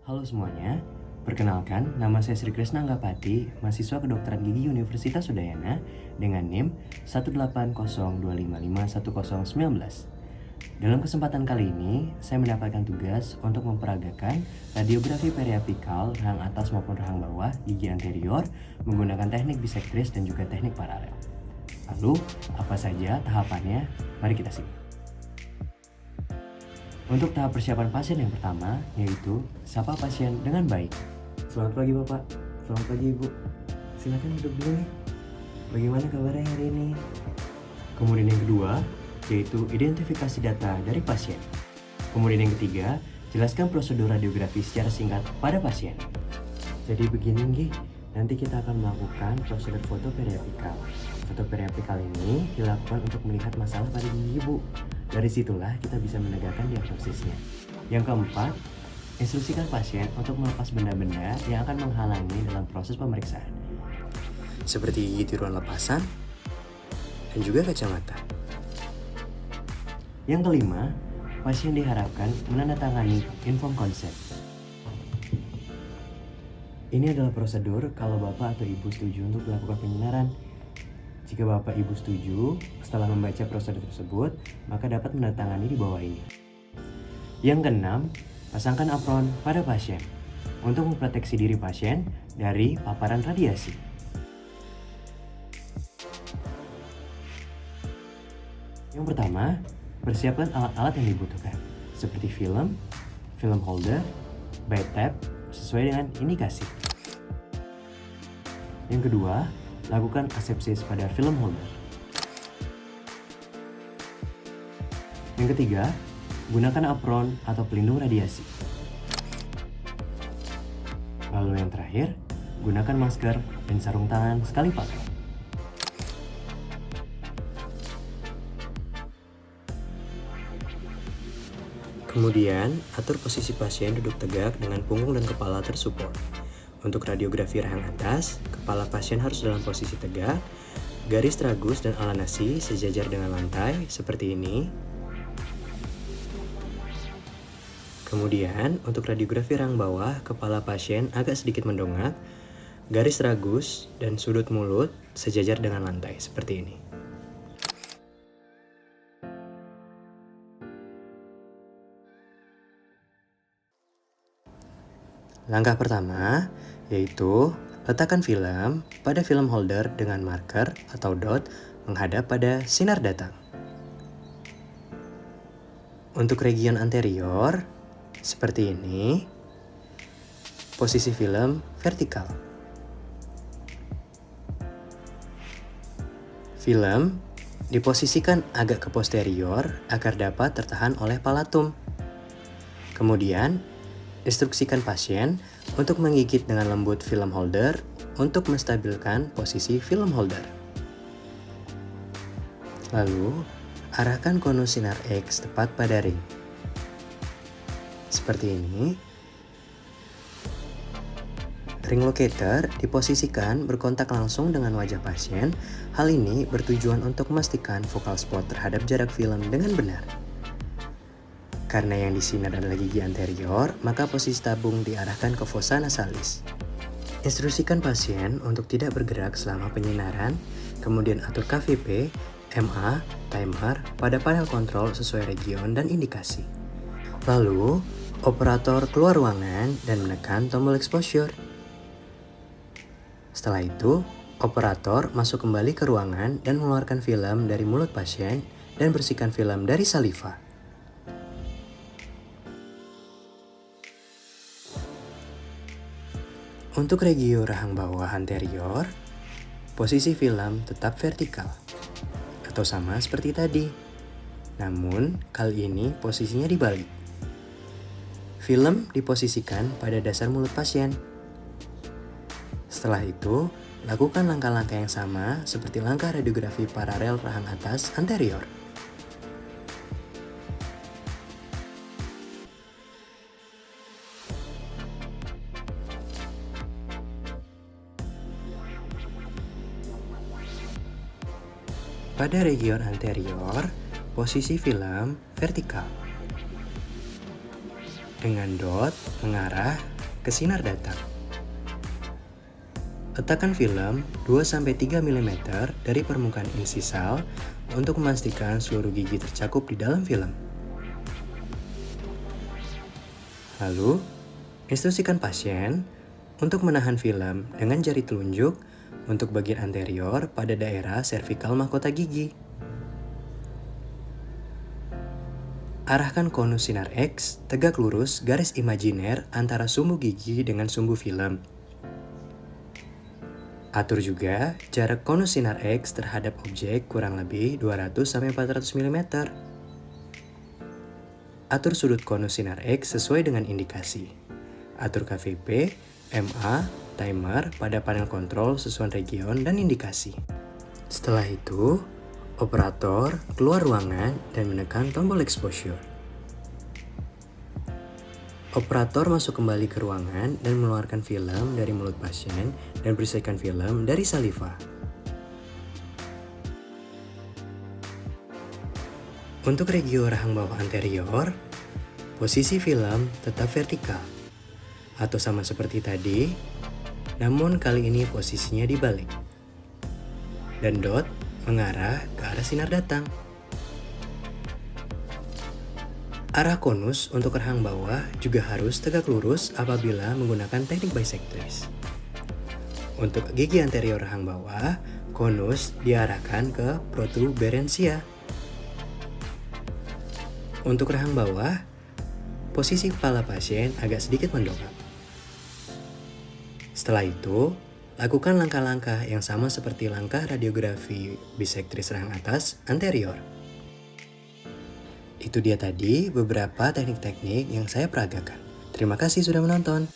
Halo semuanya, perkenalkan nama saya Sri Krisna Anggapati, mahasiswa kedokteran gigi Universitas Udayana dengan NIM 18025510019. Dalam kesempatan kali ini, saya mendapatkan tugas untuk memperagakan radiografi periapikal rahang atas maupun rahang bawah gigi anterior menggunakan teknik bisektris dan juga teknik paralel. Lalu, apa saja tahapannya? Mari kita simak. Untuk tahap persiapan pasien yang pertama, yaitu sapa pasien dengan baik. Selamat pagi Bapak, selamat pagi Ibu. Silakan duduk dulu nih. Bagaimana kabarnya hari ini? Kemudian yang kedua, yaitu identifikasi data dari pasien. Kemudian yang ketiga, jelaskan prosedur radiografi secara singkat pada pasien. Jadi begini Nggih, nanti kita akan melakukan prosedur foto periapikal. Foto periapikal ini dilakukan untuk melihat masalah pada gigi Ibu. Dari situlah kita bisa menegakkan diagnosisnya. Yang keempat, instruksikan pasien untuk melepas benda-benda yang akan menghalangi dalam proses pemeriksaan, seperti gigi tiruan lepasan dan juga kacamata. Yang kelima, pasien diharapkan menandatangani inform consent. Ini adalah prosedur kalau Bapak atau Ibu setuju untuk melakukan penyinaran. Jika Bapak Ibu setuju, setelah membaca prosedur tersebut, maka dapat menandatangani di bawah ini. Yang keenam, pasangkan apron pada pasien untuk memproteksi diri pasien dari paparan radiasi. Yang pertama, persiapkan alat-alat yang dibutuhkan, seperti film holder, bite tab, sesuai dengan indikasi. Yang kedua, lakukan asepsis pada film holder. Yang ketiga, gunakan apron atau pelindung radiasi. Lalu yang terakhir, gunakan masker dan sarung tangan sekali pakai. Kemudian, atur posisi pasien duduk tegak dengan punggung dan kepala tersupport. Untuk radiografi rahang atas, kepala pasien harus dalam posisi tegak, garis tragus dan alanasi sejajar dengan lantai, seperti ini. Kemudian, untuk radiografi rahang bawah, kepala pasien agak sedikit mendongak, garis tragus dan sudut mulut sejajar dengan lantai, seperti ini. Langkah pertama yaitu letakkan film pada film holder dengan marker atau dot menghadap pada sinar datang. Untuk region anterior, seperti ini, posisi film vertikal. Film diposisikan agak ke posterior agar dapat tertahan oleh palatum. Kemudian, instruksikan pasien untuk menggigit dengan lembut film holder untuk menstabilkan posisi film holder. Lalu, arahkan konus sinar X tepat pada ring. Seperti ini. Ring locator diposisikan berkontak langsung dengan wajah pasien. Hal ini bertujuan untuk memastikan focal spot terhadap jarak film dengan benar. Karena yang disinar adalah gigi anterior, maka posisi tabung diarahkan ke fossa nasalis. Instruksikan pasien untuk tidak bergerak selama penyinaran, kemudian atur KVP, MA, timer pada panel kontrol sesuai region dan indikasi. Lalu, operator keluar ruangan dan menekan tombol exposure. Setelah itu, operator masuk kembali ke ruangan dan mengeluarkan film dari mulut pasien dan bersihkan film dari saliva. Untuk regio rahang bawah anterior, posisi film tetap vertikal atau sama seperti tadi. Namun, kali ini posisinya dibalik. Film diposisikan pada dasar mulut pasien. Setelah itu, lakukan langkah-langkah yang sama seperti langkah radiografi paralel rahang atas anterior. Pada region anterior, posisi film vertikal. Dengan dot mengarah ke sinar datang. Letakkan film 2-3 mm dari permukaan insisal untuk memastikan seluruh gigi tercakup di dalam film. Lalu, instruksikan pasien untuk menahan film dengan jari telunjuk untuk bagian anterior pada daerah servikal mahkota gigi. Arahkan konus sinar X tegak lurus garis imajiner antara sumbu gigi dengan sumbu film. Atur juga jarak konus sinar X terhadap objek kurang lebih 200-400 mm. Atur sudut konus sinar X sesuai dengan indikasi. Atur KVP, MA, timer pada panel kontrol sesuai region dan indikasi. Setelah itu, operator keluar ruangan dan menekan tombol exposure. Operator masuk kembali ke ruangan dan mengeluarkan film dari mulut pasien dan bersihkan film dari saliva. Untuk regio rahang bawah anterior, posisi film tetap vertikal atau sama seperti tadi, namun kali ini posisinya dibalik. Dan dot mengarah ke arah sinar datang. Arah konus untuk rahang bawah juga harus tegak lurus apabila menggunakan teknik bisectris. Untuk gigi anterior rahang bawah, konus diarahkan ke protuberansia. Untuk rahang bawah, posisi kepala pasien agak sedikit mendongak. Setelah itu, lakukan langkah-langkah yang sama seperti langkah radiografi bisektris rahang atas anterior. Itu dia tadi beberapa teknik-teknik yang saya peragakan. Terima kasih sudah menonton.